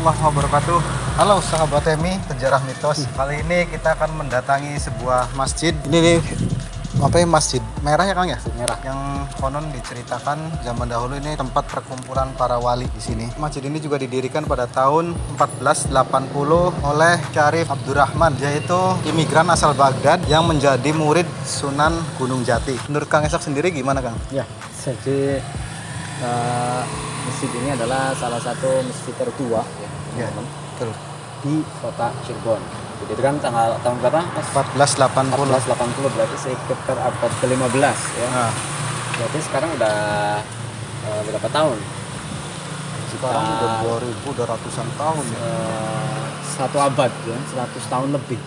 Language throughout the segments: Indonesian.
warahmatullahi wabarakatuh. Halo sahabat TMI, Sejarah Mitos. Kali ini kita akan mendatangi sebuah masjid. Ini nih, apa ya, masjid merah ya Kang ya? Merah. Yang konon diceritakan zaman dahulu ini tempat perkumpulan para wali di sini. Masjid ini juga didirikan pada tahun 1480 oleh Syarif Abdurrahman, yaitu imigran asal Baghdad yang menjadi murid Sunan Gunung Jati. Menurut Kang Esak sendiri gimana Kang? Ya, jadi masjid ini adalah salah satu masjid tertua ya, teman-teman, betul. di kota Cirebon. Jadi itu kan tahun berapa? Mas? 1480. 1480 berarti sekitar abad ke-15 ya. Nah, Berarti sekarang udah berapa tahun? sekarang udah 2000, udah ratusan tahun ya. Satu abad ya, 100 tahun lebih.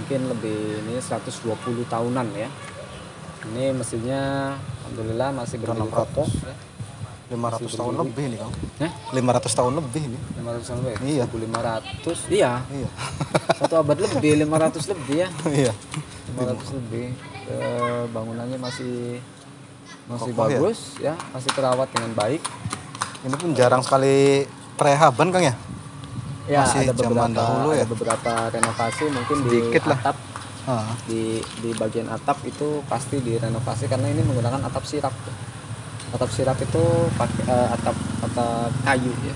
Mungkin lebih, ini 120 tahunan ya. Ini masjidnya alhamdulillah masih berdiri kokoh ya. 500 tahun lebih nih Kang. 500 tahun lebih nih. 500 tahun lebih? Iya. 1500. Iya. Iya. Satu abad lebih, 500 lebih ya. Iya. 500 lebih. Bangunannya masih Kokoh bagus ya, masih terawat dengan baik. Ini pun jarang sekali perehaban Kang ya. Ya, Masih ada zaman dahulu ya. ada beberapa renovasi mungkin Sedikit di lah. atap. Ah, Di bagian atap itu pasti direnovasi karena ini menggunakan atap sirap. Atap sirap itu pakai atap kayu ya.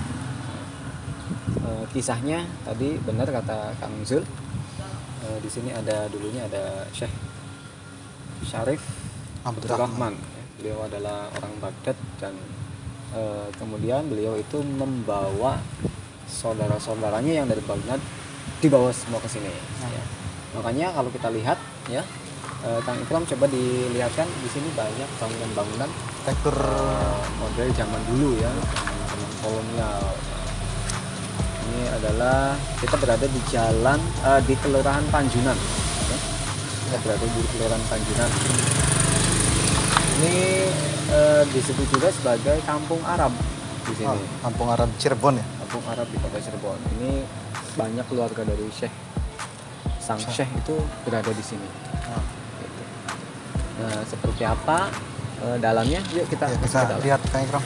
Kisahnya tadi benar kata Kang Zul. Di sini dulunya ada Syekh Syarif Abdurrahman. Beliau adalah orang Baghdad dan kemudian beliau itu membawa saudara-saudaranya yang dari Baghdad dibawa semua ke sini. Ya. Makanya kalau kita lihat ya, Kang Ikram coba dilihatkan di sini banyak bangunan-bangunan arsitektur model zaman dulu ya, zaman kolonial. Ini adalah kita berada di jalan di Kelurahan Panjunan. Ya. Kita berada di Kelurahan Panjunan. Ini disebut juga sebagai Kampung Arab di sini. Kampung Arab Cirebon ya. Kampung Arab di Kota Cirebon. Ini banyak keluarga dari sang Syekh itu berada di sini. Gitu. Nah, seperti apa dalamnya? Yuk kita Bisa lihat Kang Ikram.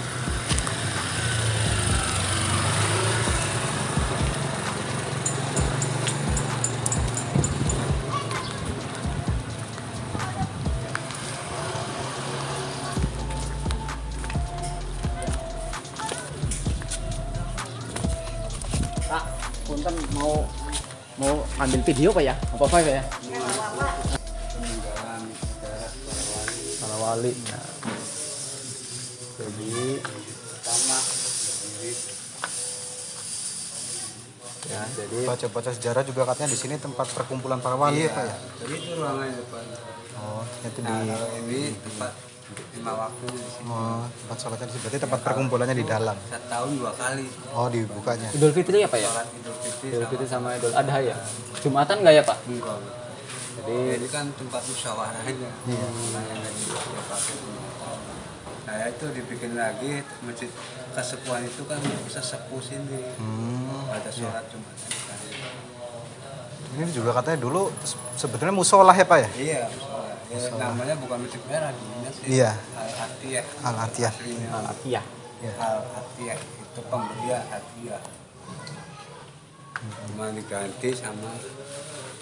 Pak, punten mau ambil video Pak ya? Apa ya? Peninggalan sejarah Para wali. Nah. Jadi pertama ya, jadi Baca-baca sejarah juga katanya di sini tempat perkumpulan para wali ya Pak ya. jadi itu ruangannya Pak. Oh, itu di Kalau ini tempat lima waktu di sini. tempat sholatnya di sini. Berarti tempat perkumpulannya di dalam. Setahun 2 kali. Oh, dibukanya. Idul Fitri apa ya? Sholat Idul Fitri Idul Fitri sama Idul Adha ya. Jumatan nggak ya Pak? enggak. Jadi Jadi kan tempat musyawarahnya. Iya. Nah itu dibikin lagi masjid kesepuhan itu kan bisa sepuh sini. Ada sholat Jumatan. Ini juga katanya dulu sebetulnya musolah ya Pak ya? Iya, musola. Ya, namanya bukan masjid merah dulunya sih. Iya. Al-Atiyah. Al-Atiyah. Aslinya. Al-Atiyah. Al-Atiyah itu pemberian hadiah. Cuma diganti sama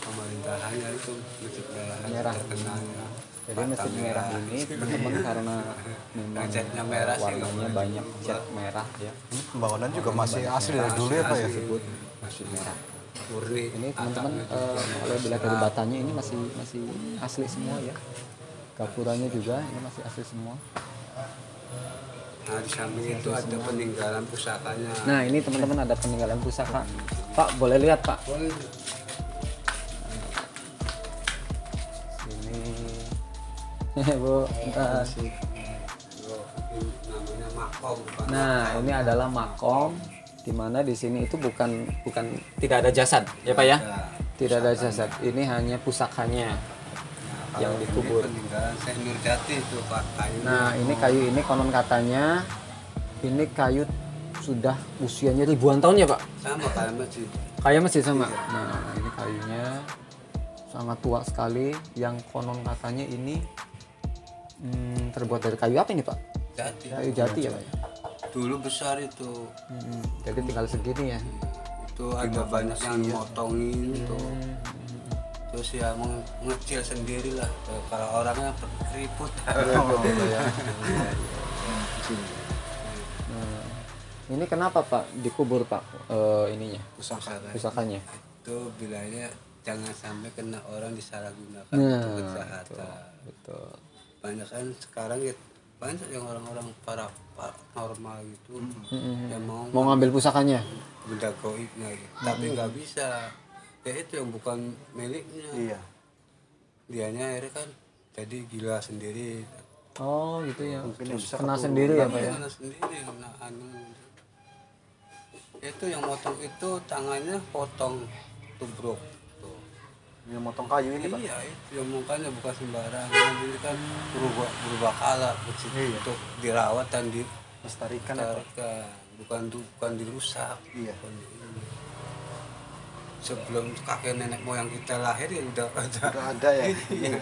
pemerintahannya itu masjid merah terkenalnya. Jadi masjid merah ini teman-teman karena memang Catnya merah sih, warnanya banyak cat merah ya. Ini pembangunan juga masih asli dari dulu ya Pak ya? Disebut masjid merah. Murni. Ini teman-teman kalau dilihat dari batanya ini masih asli semua ya. Gapuranya juga ini masih asli semua. Nah di samping itu ada peninggalan pusakanya. Nah ini teman-teman ada peninggalan pusaka. Pak boleh lihat Pak. Boleh. Sini. Bu, bentar. Namanya makom. Nah ini adalah makom, di mana di sini itu bukan tidak ada jasad ya Pak ya. Tidak ada jasad. Ini hanya pusakanya yang dikubur. Peninggalan Syekh Nurjati itu Pak kayu. Nah ini kayu ini konon katanya ini kayu sudah usianya ribuan tahun ya Pak. Sama kayak masjid. Kayak masih sama. Nah ini kayunya sangat tua sekali. Yang konon katanya ini terbuat dari kayu apa ini Pak? Jati. Kayu jati ya Pak. Dulu besar itu. Jadi tinggal segini ya. Itu ada banyak yang motongin tuh. Terus ya mengecil sendiri lah. Kalau orangnya keriput. Ini kenapa Pak dikubur Pak ininya? Pusakanya. Itu bilangnya jangan sampai kena orang disalahgunakan Nah, untuk kejahatan. Betul. Banyak kan sekarang ya banyak yang orang-orang para normal gitu yang mau ngambil pusakanya. benda goibnya gitu. Tapi nggak bisa. Ya itu yang bukan miliknya. Iya. Dianya akhirnya kan jadi gila sendiri. Oh gitu ya. Mungkin bisa Kena sendiri ya Pak ya. Kena sendiri kena anu. Itu yang motong itu tangannya potong tubruk. Tuh. Yang motong kayu ini Pak. Iya, itu yang mukanya bukan sembarangan. Ini kan berubah kala untuk dirawat dan Lestarikan ya Pak. bukan dirusak. Iya. Bukan ini. Sebelum kakek nenek moyang kita lahir ya udah ada ya. Iya.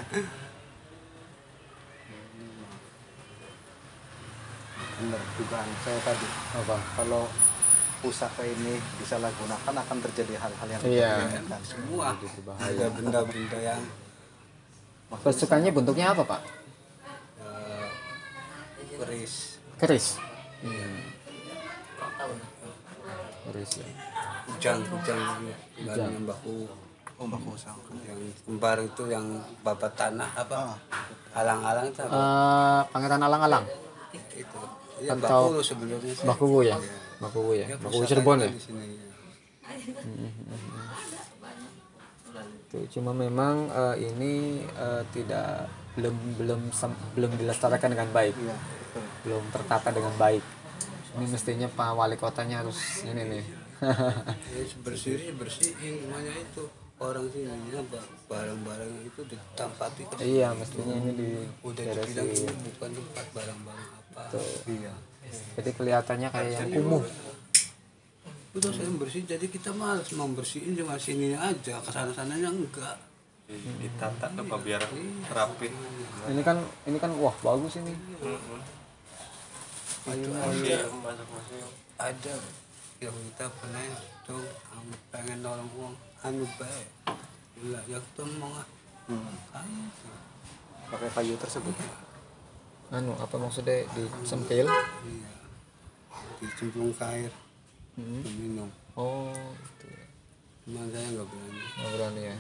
Benar dugaan saya tadi. Apa? Kalau pusaka ini disalahgunakan akan terjadi hal-hal yang Iya. kan. Semua Itu bahaya. ada benda-benda yang Pusakanya bentuknya apa Pak? keris, Keris. Keris ya. ujang yang baku. Ombak pusaka. Yang kembar itu yang babat tanah apa? Alang-alang itu apa? Pangeran Alang-alang. Itu. Iya, Atau Bakulo sebelumnya sih. Bakuwu ya. Bakuwu ya. Ya, Bakuwu pusaka Cirebon ya. di sini. Tuh, cuma memang ini belum dilestarikan dengan baik. Iya, betul. Belum tertata dengan baik. Ini mestinya Pak Wali Kotanya harus ini nih. Ya, bersihin semuanya itu. Orang sini barang-barang itu ditempati. Iya, mestinya ini Udah dibilang diberesin. ini bukan tempat barang-barang apa. Tuh. Iya. Jadi kelihatannya kayak yang kumuh. Itu saya bersihin, jadi kita malas membersihin cuma sininya aja, kesana-sananya enggak. Ditata apa biar rapi. Ini kan wah bagus ini. Itu ada yang kita pernah itu pengen nolong uang anu baik gila ya ketemu kayu Pakai kayu tersebut. Anu apa maksudnya disempil? iya dicemplung ke air minum. Oh, gitu. Cuman saya nggak berani. Nggak berani ya.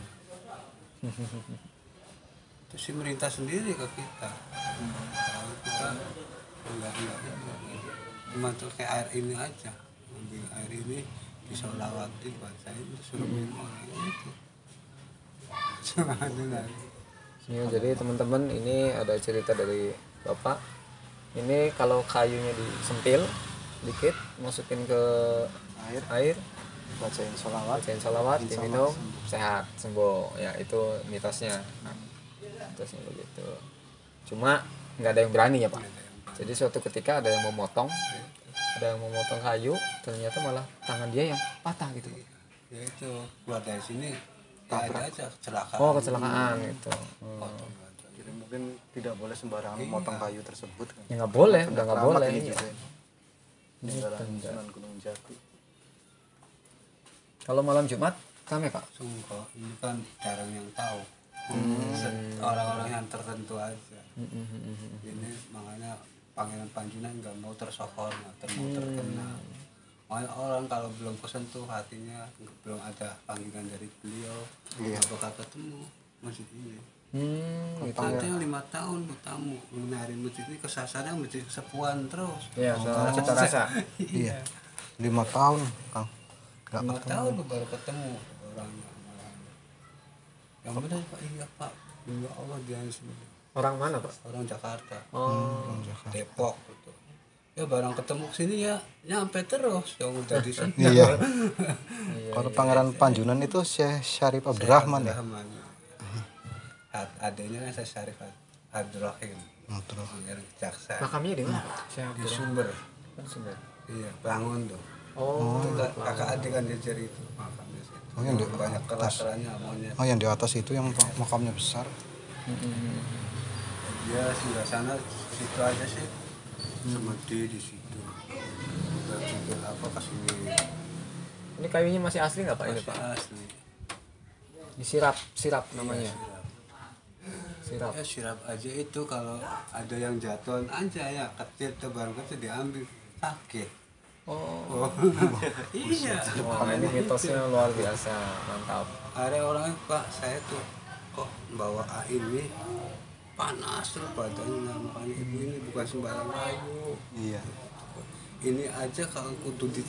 Terus si merintah sendiri ke kita. Kalau kita enggak. Cuma tuh kayak air ini aja. Ambil air ini disolawati bacain terus suruh minum gitu. Cuma ada lagi. Ya, jadi teman-teman ini ada cerita dari Bapak. Ini kalau kayunya disempil dikit, masukin ke air, Bacain sholawat. diminum, sehat, sembuh. Ya itu mitosnya. Mitosnya begitu. Cuma nggak ada yang berani ya Pak. Jadi suatu ketika ada yang mau motong kayu, ternyata malah tangan dia yang patah gitu. Ya itu keluar dari sini ya ada aja kecelakaan. Oh, kecelakaan gitu. Jadi mungkin tidak boleh sembarangan memotong kayu tersebut. Ya nggak boleh, Benda udah nggak keramat boleh. Ini Iya. juga. Di Jalan Benda. Sunan Gunung Jati. Kalau malam Jumat kami Pak. Sungguh ini kan jarang yang tahu. Orang-orang yang tertentu aja. Ini makanya Pangeran Panjunan nggak mau tersohor, nggak mau terkenal. Makanya orang kalau belum kesentuh hatinya, belum ada panggilan dari beliau, nggak bakal ketemu masjid ini. Gitu Nanti ya. yang 5 tahun bertamu menari masjid ini kesasarnya masjid kesepuan terus. Iya, cita rasa. Iya. 5 tahun, Kang. Enggak 5 tahun baru ketemu orangnya. Yang benar Pak, iya Pak. Ya Allah dia sini. Orang mana Pak? Orang Jakarta. Oh, Depok gitu. Ya barang ketemu sini ya nyampe terus yang udah di sini. Iya. Kalau Pangeran Panjunan itu Syekh Syarif Abdurrahman ya. Adanya kan saya Syarif Abdurrahim. Pangeran Jaksa. makamnya di mana Pak? Di Sumber. Sumber. Iya, bangun tuh. Oh, Itu kakak adik kan dia cari itu makamnya situ. Oh, yang di banyak atas. kelaterannya maunya. Oh, yang di atas itu yang makamnya besar. Dia sudah sana situ aja sih. Semedi di situ. ambil apa kesini. Ini kayunya masih asli nggak Pak ini Pak? Asli. Ini sirap namanya. Sirap. Ya sirap aja itu kalau ada yang jatuhan aja ya kecil tebar kecil diambil sakit. Oh. Iya. Wah, ini mitosnya luar biasa, mantap. Ada orang Pak saya tuh kok bawa ini panas terus badannya, nah, makanya ibu ini bukan sembarang kayu. Iya. Ini aja kalau kudu di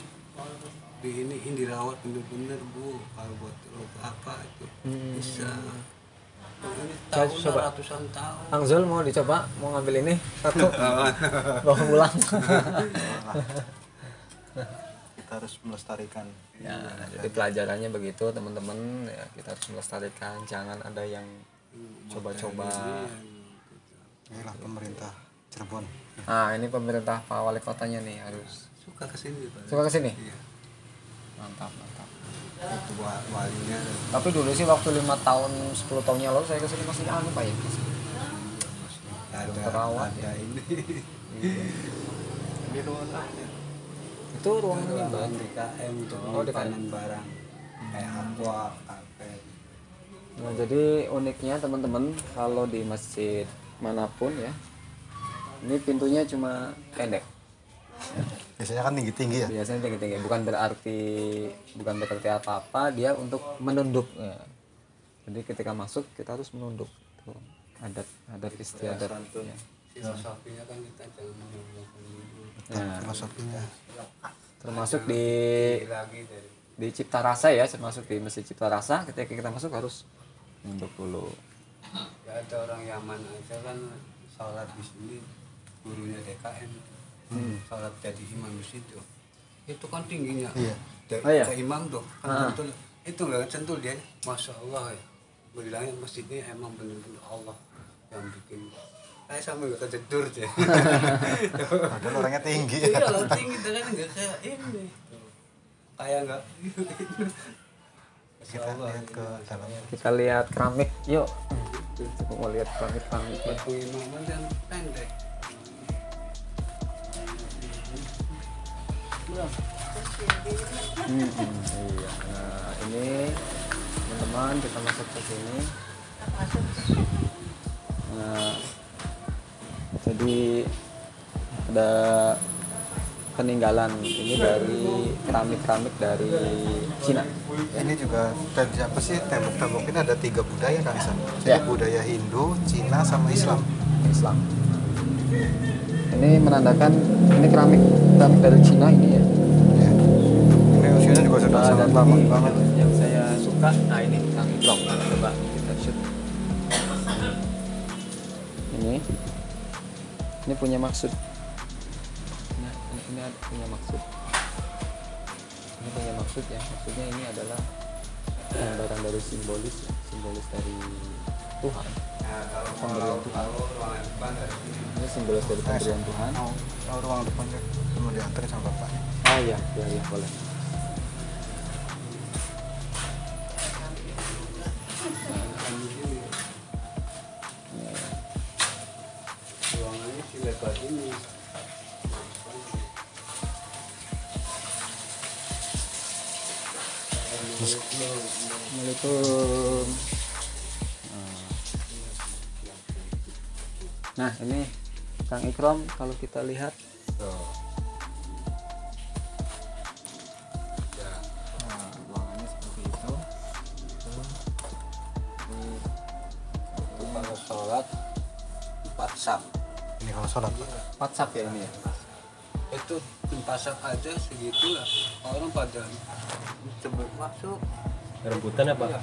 ini dirawat bener-bener Bu, kalau buat apa itu bisa. Ini tahun Coba. ratusan tahun. Kang Zul mau dicoba, mau ngambil ini satu, bawa pulang. Kita harus melestarikan. Ya, jadi pelajarannya begitu teman-teman, ya, kita harus melestarikan, jangan ada yang coba-coba. Inilah pemerintah Cirebon. Nah, ini pemerintah Pak Wali Kotanya nih harus Suka kesini Pak. suka kesini. Iya. Mantap, mantap. Itu walinya. Tapi dulu sih waktu 5 tahun, 10 tahun yang lalu saya kesini masih anu Pak ya. Ada terawat, ada ini. Ini ruangannya. Itu ruangannya Ruangan Bang. DKM untuk Oh, DKM. penyimpanan barang kayak aqua, karpet. Nah, jadi uniknya teman-teman kalau di masjid manapun ya, ini pintunya cuma pendek. Biasanya kan tinggi-tinggi ya. Biasanya tinggi-tinggi, bukan berarti apa-apa, dia untuk menunduk. Ya. Jadi ketika masuk kita harus menunduk. Tuh, adat istiadat. Ya. Filosofinya kan kita jangan menyembunyikan dulu. Nah, Filosofinya. termasuk di Lagi dari Cipta Rasa ya, termasuk di Masjid Cipta Rasa, ketika kita masuk harus nunduk dulu. ya ada orang Yaman aja kan sholat di sini gurunya DKM sholat jadi imam di situ itu kan tingginya Iya. Dari Oh, iya? ke imam tuh kan sentul. Itu nggak centul dia, masya Allah ya, bilangnya masjidnya emang benar-benar Allah yang bikin. Saya sampai nggak kejedur deh. Padahal orangnya tinggi. Iya kalau tinggi dengan nggak kayak ini kayak nggak Masya Kita Allah, lihat ke dalam. Kita lihat keramik, yuk. Coba mau lihat keramik ya. pengimaman yang pendek. Iya. Nah, ini teman-teman kita masuk ke sini. Nah, jadi ada peninggalan ini dari keramik dari Cina. Ini juga tadi apa sih, tembok-tembok ini ada 3 budaya kan San? Jadi Ya. budaya Hindu, Cina sama Islam. Islam. Ini menandakan ini keramik dari Cina ini ya. Ya. Ini usianya juga sudah sangat Dan lama ini banget. yang saya suka, nah ini Kang Ikrom. Coba kita shoot. Ini punya maksud. Nah, ini ada punya maksud. Ini punya maksud ya. Maksudnya ini adalah gambaran dari simbolis dari Tuhan. Pemberian Tuhan. Ini simbolis dari pemberian Tuhan. Mau ruang depannya mau diantar sama bapak. Ah iya, iya boleh. Ruangannya si lebar ini. Assalamualaikum. Nah ini Kang Ikrom, kalau kita lihat ruangannya seperti itu. Itu kalau sholat 4 saf. Ini kalau sholat Pak. WhatsApp ya ini ya. Itu 4 saf aja segitu lah. Orang pada sebelum masuk. Rebutan apa?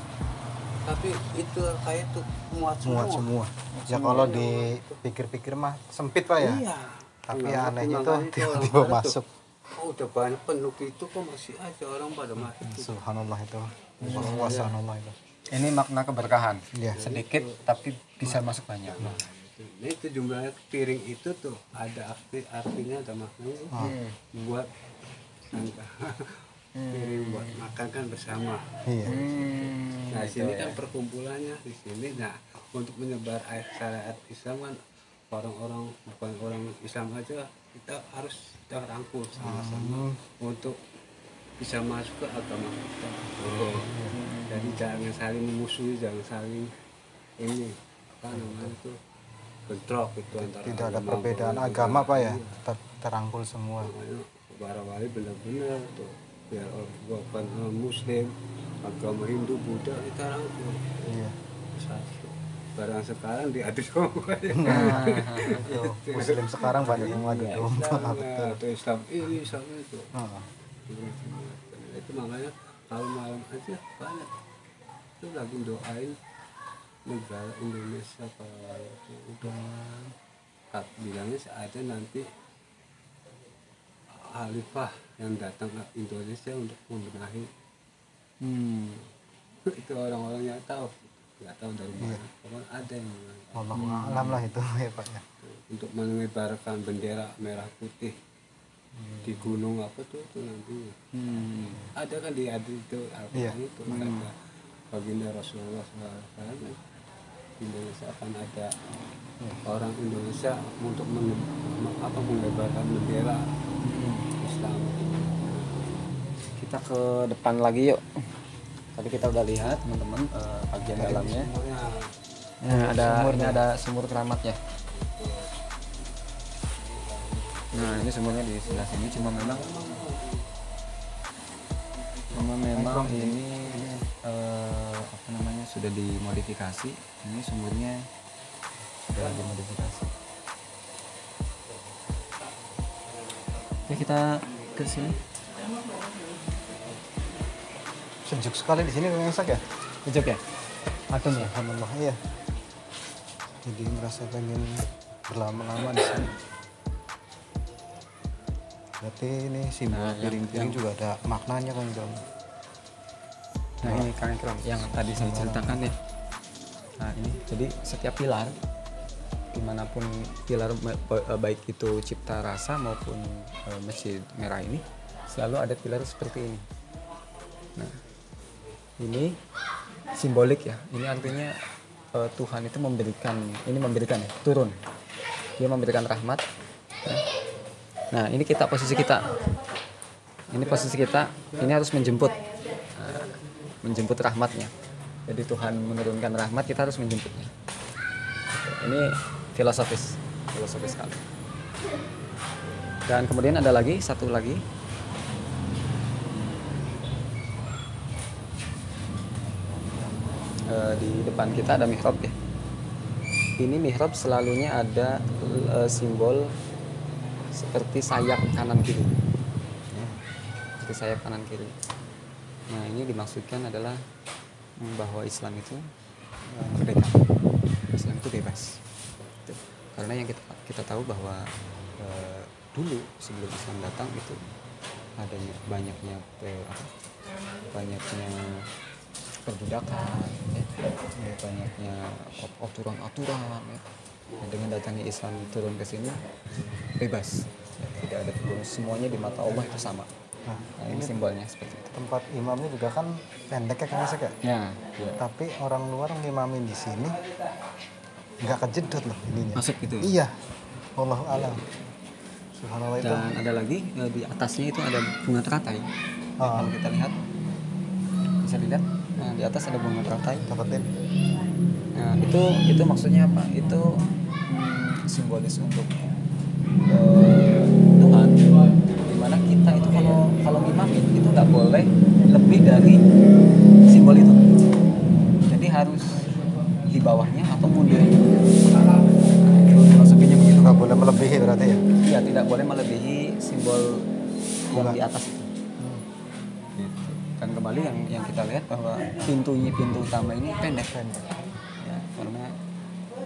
Tapi itu kayak tuh muat Muat semua. Ya kalau dipikir-pikir mah sempit Pak ya. Iya. Tapi Iya, anehnya makanya tuh itu orang tiba-tiba pada tuh, masuk. oh udah banyak penuh itu kok masih aja orang pada masuk. Subhanallah itu. Kekuasaan Allah itu. Ini makna keberkahan. Iya. Sedikit tapi bisa masuk banyak. Nah itu jumlahnya piring itu tuh ada artinya ada maknanya buat piring buat makan kan bersama. Iya. Nah di sini kan perkumpulannya di sini. Nah untuk menyebar syariat Islam kan orang-orang bukan orang Islam aja kita harus kita rangkul sama-sama untuk bisa masuk ke agama kita. Jadi jangan saling memusuhi, jangan saling ini apa namanya itu bentrok itu antara tidak ada perbedaan agama Pak ya, tetap terangkul semua. Para wali benar-benar tuh biar bukan Muslim, agama Hindu, Buddha kita rangkul. Iya. Satu. Barang sekarang diadu domba. Tuh, Muslim sekarang banyak yang maju domba. Betul. Atau Islam ini, Islam itu. Itu makanya kalau malam aja banyak itu lagi doain negara Indonesia kalau itu udah bilangnya ada nanti khalifah yang datang ke Indonesia untuk membenahi. Itu orang-orang yang tahu, nggak tahu dari mana. Pokoknya ada yang Wallahu a'lam lah itu ya Pak ya. untuk mengibarkan bendera merah putih di gunung apa tuh itu nantinya. Ada kan di itu Al-Quran itu ada baginda Rasulullah SAW. Indonesia akan ada orang Indonesia untuk mengibarkan bendera Islam. Kita ke depan lagi yuk. Tadi kita udah lihat teman-teman bagian dalamnya. Nah, ada sumur keramatnya. Nah, ini sumurnya di sebelah sini, cuma memang ini apa namanya sudah dimodifikasi. Ini sumurnya sudah dimodifikasi. Oke, kita ke sini. Sejuk sekali di sini Kang Isak ya. Sejuk ya? Adem ya? Alhamdulillah iya. Jadi merasa pengen berlama-lama di sini. Berarti ini simbol piring-piring juga ada maknanya Kang Jom. Nah ini Kang Ikram yang tadi saya ceritakan ya. Nah ini jadi setiap pilar dimanapun pilar baik itu Cipta Rasa maupun Masjid Merah ini selalu ada pilar seperti ini. Nah ini simbolik ya. Ini artinya Tuhan itu memberikan ya, turun. Dia memberikan rahmat. Ya. Nah ini posisi kita. Ini posisi kita. Ini harus menjemput rahmatnya. Jadi Tuhan menurunkan rahmat, kita harus menjemputnya. Ini filosofis sekali. Dan kemudian ada lagi satu lagi. Di depan kita ada mihrab ya. Ini mihrab selalunya ada simbol seperti sayap kanan kiri. Seperti sayap kanan kiri. Nah ini dimaksudkan adalah bahwa Islam itu merdeka. Islam itu bebas. Karena yang kita tahu bahwa dulu sebelum Islam datang itu adanya banyaknya perbudakan, banyaknya aturan-aturan. Ya. Nah, dengan datangnya Islam turun ke sini bebas, tidak ada perbudakan, semuanya di mata Allah itu sama. Nah, ini simbolnya seperti itu. Tempat imamnya juga kan pendek ya Kang Isak ya? Ya. Tapi orang luar ngimamin di sini nggak kejedot loh ininya. Masuk gitu. Iya. Wallahu a'lam. Subhanallah itu. Dan ada lagi di atasnya itu ada bunga teratai. Kalau kita lihat bisa dilihat. Nah, di atas ada bunga teratai. Dapetin. Nah, itu maksudnya apa? Itu simbolis untuk Tuhan. Dimana kita itu kalau ngimamin itu nggak boleh lebih dari simbol itu. Jadi harus di bawahnya atau mundur. Filosofinya begitu, nggak boleh melebihi berarti ya? Iya, tidak boleh melebihi simbol yang di atas itu. Dan kembali yang kita lihat bahwa pintu utama ini pendek. Ya, karena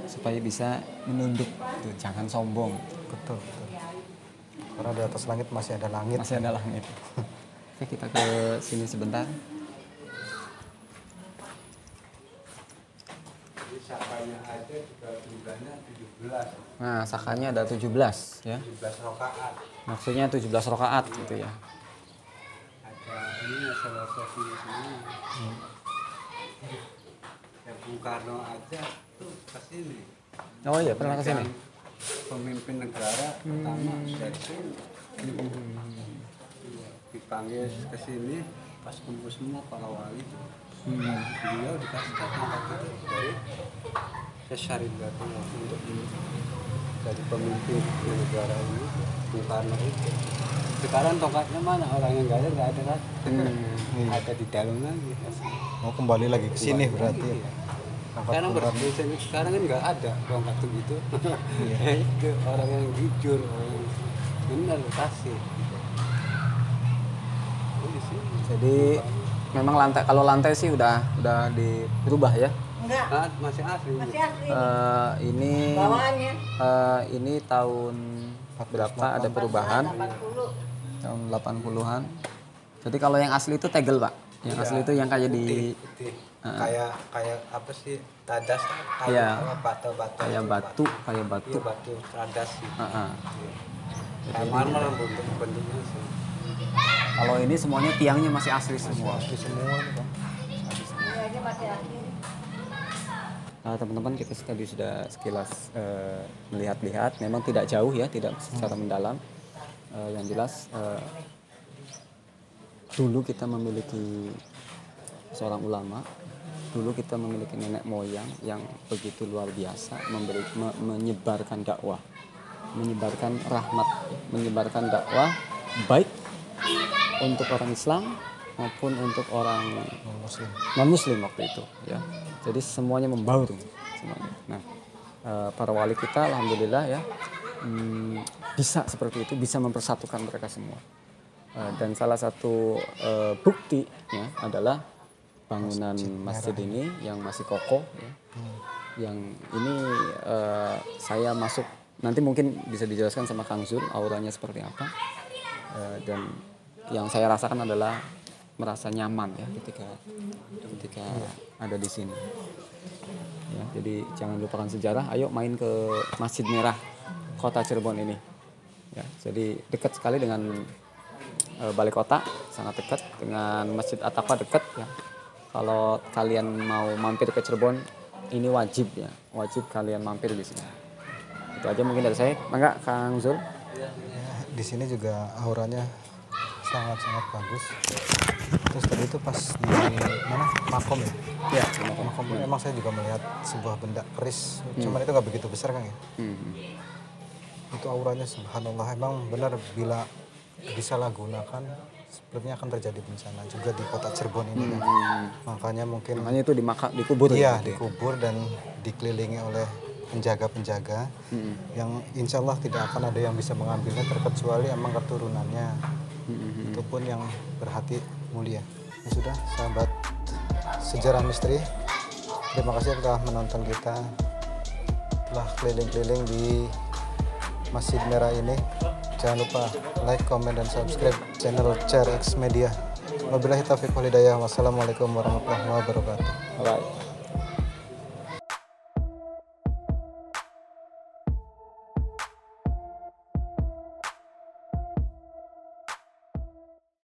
supaya bisa menunduk, tuh, jangan sombong. Betul. Karena di atas langit masih ada langit. Oke, kita ke sini sebentar. Sakanya aja juga jumlahnya 17. Nah, sakanya ada 17 ya. 17 rakaat. Maksudnya 17 rakaat gitu ya. Ada ini filosofi di sini. Ya Bung Karno aja tuh ke sini. Oh iya, pernah ke sini. Pemimpin negara pertama dari sini. Dipanggil ke sini pas kumpul semua para wali. Beliau dikasih angkat itu dari Syarif Batu untuk ini jadi pemimpin negara ini Bung Karno itu. Sekarang tongkatnya mana, orang yang nggak ada kan? Ada di dalam lagi. Mau kembali lagi ke sini berarti. Iya. Sekarang sekarang kan nggak ada tongkat itu. Itu orang yang jujur, orang yang benar kasih. Jadi memang kalau lantai sih udah dirubah ya. Enggak. Nah, masih asli. Masih asli. Ini Bawaannya ini tahun berapa ada perubahan? 80. Tahun 80-an. Jadi kalau yang asli itu tegel, Pak. Yang asli itu yang kayak di putih. Kayak apa sih? Tadas Iya. batu-batu. kayak batu. Iya, batu tadas sih. Jadi Kayak marmer bentuknya sih. kalau ini semuanya tiangnya masih asli semua. Asli semua nih, Bang. Iya, ini masih asli. Teman-teman, kita tadi sudah sekilas melihat-lihat, memang tidak jauh ya, tidak secara mendalam. Yang jelas dulu kita memiliki seorang ulama, dulu kita memiliki nenek moyang yang begitu luar biasa, menyebarkan dakwah, menyebarkan rahmat, menyebarkan dakwah baik untuk orang Islam maupun untuk orang non-Muslim waktu itu ya. Jadi semuanya membaur semuanya. Nah, para wali kita alhamdulillah ya bisa seperti itu, bisa mempersatukan mereka semua. Dan salah satu buktinya adalah bangunan masjid ini yang masih kokoh ya. Yang ini saya masuk, nanti mungkin bisa dijelaskan sama Kang Zul auranya seperti apa. Dan yang saya rasakan adalah merasa nyaman ya ketika ada di sini. Ya, jadi jangan lupakan sejarah. Ayo main ke Masjid Merah Kota Cirebon ini. Ya, jadi dekat sekali dengan balai kota, sangat dekat dengan Masjid At-Taqwa dekat ya. Kalau kalian mau mampir ke Cirebon, ini wajib ya, wajib kalian mampir di sini. Itu aja mungkin dari saya. Mangga Kang Zul. Di sini juga auranya sangat-sangat bagus. Terus tadi itu pas di mana makom ya? Ya, Makom emang saya juga melihat sebuah benda keris. Cuman itu nggak begitu besar Kang ya. Itu auranya subhanallah, emang benar bila disalahgunakan sepertinya akan terjadi bencana juga di kota Cirebon ini kan. Makanya itu dikubur iya, ya? Dikubur dan dikelilingi oleh penjaga-penjaga yang insya Allah tidak akan ada yang bisa mengambilnya terkecuali emang keturunannya. Itu pun yang berhati mulia. Ya sudah, sahabat sejarah misteri, terima kasih telah menonton kita, telah keliling-keliling di Masjid Merah ini. Jangan lupa like, comment, dan subscribe channel CRX Media. Wabillahi taufiq wal hidayah. Wassalamualaikum warahmatullahi wabarakatuh. Alright.